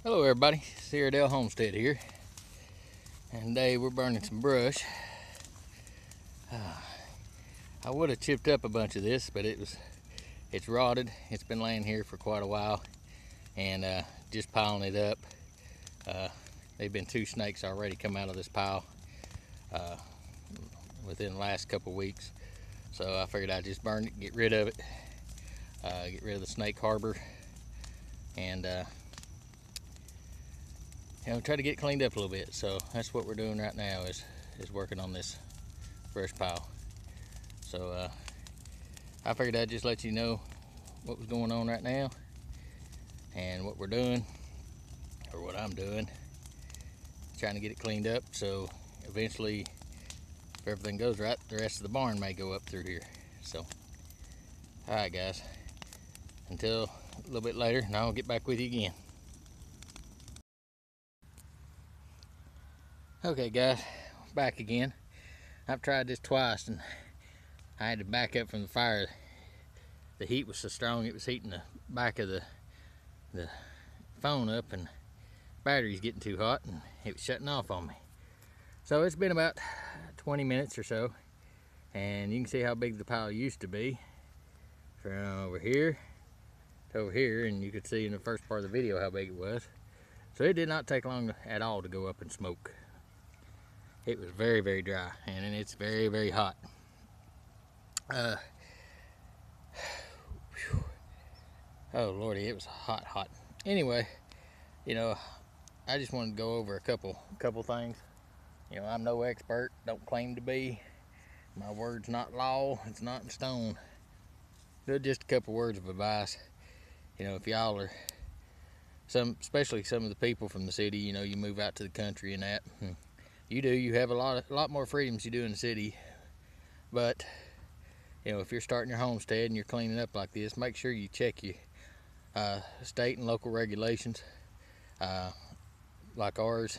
Hello everybody, Cyril Homestead here, and today we're burning some brush. I would have chipped up a bunch of this, but it's rotted. It's been laying here for quite a while, and just piling it up. They've been 2 snakes already come out of this pile within the last couple weeks, so I figured I'd just burn it, get rid of it, get rid of the snake harbor, and try to get it cleaned up a little bit. So that's what we're doing right now, is working on this brush pile. So I figured I'd just let you know what was going on right now and what we're doing, or what I'm doing, trying to get it cleaned up, so eventually, if everything goes right, the rest of the barn may go up through here. So alright guys, until a little bit later, and I'll get back with you again. Okay guys, back again. I've tried this twice and I had to back up from the fire. The heat was so strong it was heating the back of the phone up, and the battery's getting too hot and it was shutting off on me. So it's been about 20 minutes or so, and you can see how big the pile used to be from over here to over here, and you could see in the first part of the video how big it was. So it did not take long at all to go up in smoke. It was very, very dry, and it's very, very hot. Oh lordy, it was hot, hot. Anyway, I just wanted to go over a couple things. I'm no expert, don't claim to be. My word's not law, it's not in stone. But just a couple words of advice. If y'all are especially some of the people from the city, you move out to the country and that. You have a lot more freedoms you do in the city, but if you're starting your homestead and you're cleaning up like this, make sure you check your state and local regulations. Like ours,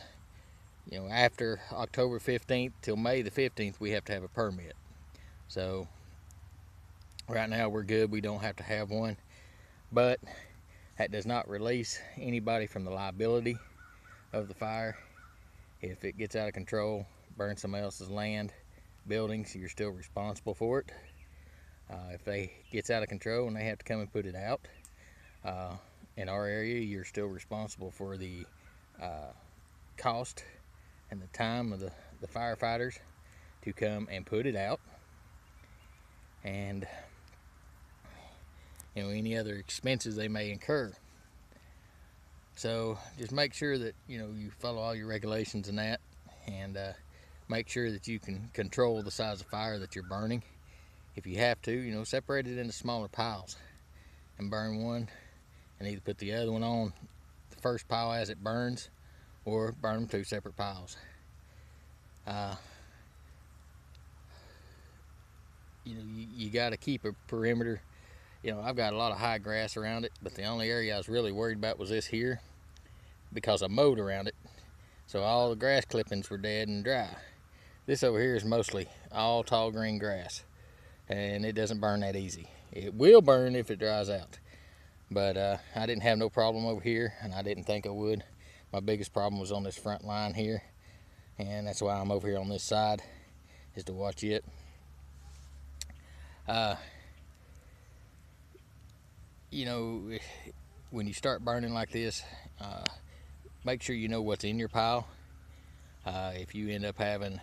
after October 15th till May the 15th, we have to have a permit. So right now we're good, we don't have to have one, but that does not release anybody from the liability of the fire. If it gets out of control, burns somebody else's land, buildings, you're still responsible for it. If it gets out of control and they have to come and put it out, in our area, you're still responsible for the cost and the time of the firefighters to come and put it out, and any other expenses they may incur. So just make sure that you follow all your regulations and that, and make sure that you can control the size of fire that you're burning. If you have to, separate it into smaller piles and burn one, and either put the other one on the first pile as it burns, or burn them 2 separate piles. You got to keep a perimeter. I've got a lot of high grass around it, but the only area I was really worried about was this here, because I mowed around it, so all the grass clippings were dead and dry. This over here is mostly all tall green grass, and it doesn't burn that easy. It will burn if it dries out, but I didn't have no problem over here, and I didn't think I would. My biggest problem was on this front line here, and that's why I'm over here on this side, is to watch it. When you start burning like this, make sure you know what's in your pile. If you end up having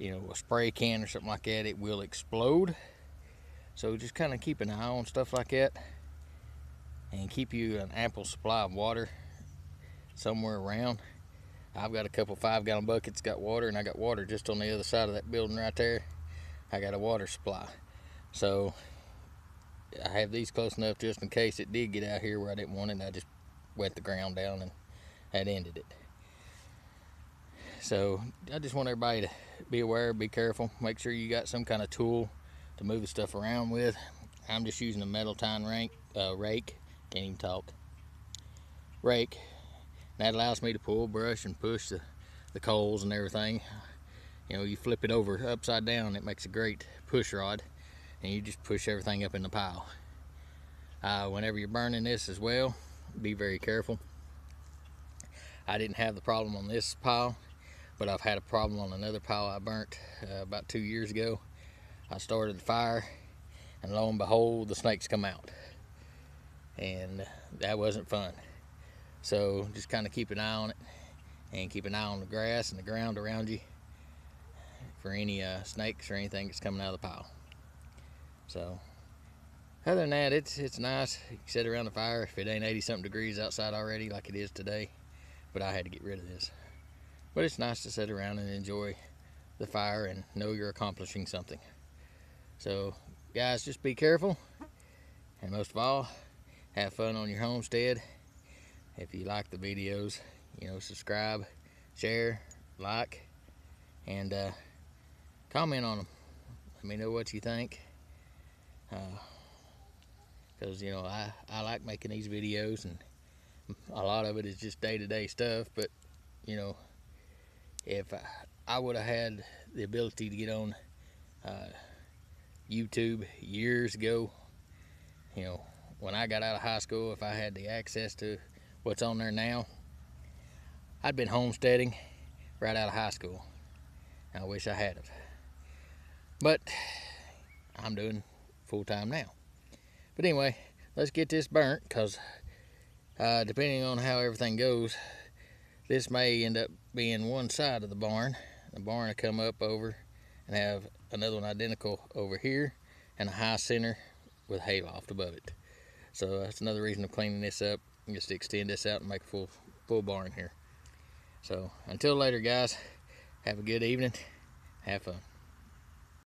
a spray can or something like that, it will explode. So just kind of keep an eye on stuff like that, and keep you an ample supply of water somewhere around. I've got a couple 5-gallon buckets got water, and I got water just on the other side of that building right there. I got a water supply, so I have these close enough just in case it did get out here where I didn't want it, and I just wet the ground down, and that ended it. So I just want everybody to be aware, be careful, make sure you got some kind of tool to move the stuff around with. I'm just using a metal tine rake, can't even talk, rake. That allows me to pull brush and push the coals and everything. You flip it over upside down, it makes a great push rod, and you just push everything up in the pile. Whenever you're burning this as well, be very careful. I didn't have the problem on this pile, but I've had a problem on another pile I burnt about 2 years ago. I started the fire, and lo and behold, the snakes come out, and that wasn't fun. So just kind of keep an eye on it, and keep an eye on the grass and the ground around you for any snakes or anything that's coming out of the pile. So other than that, it's nice. You can sit around the fire if it ain't 80 something degrees outside already like it is today, but I had to get rid of this. But it's nice to sit around and enjoy the fire and know you're accomplishing something. So guys, just be careful, and most of all, have fun on your homestead. If you like the videos, subscribe, share, like, and comment on them. Let me know what you think, because I like making these videos, and a lot of it is just day-to-day stuff. But if I would have had the ability to get on YouTube years ago, when I got out of high school, if I had the access to what's on there now, I'd been homesteading right out of high school. I wish I had it, but I'm doing full-time now. But anyway, let's get this burnt, because depending on how everything goes, this may end up being one side of the barn. The barn will come up over and have another one identical over here, and a high center with hayloft above it. So that's another reason of cleaning this up, just to extend this out and make a full barn here. So until later, guys, have a good evening. Have fun.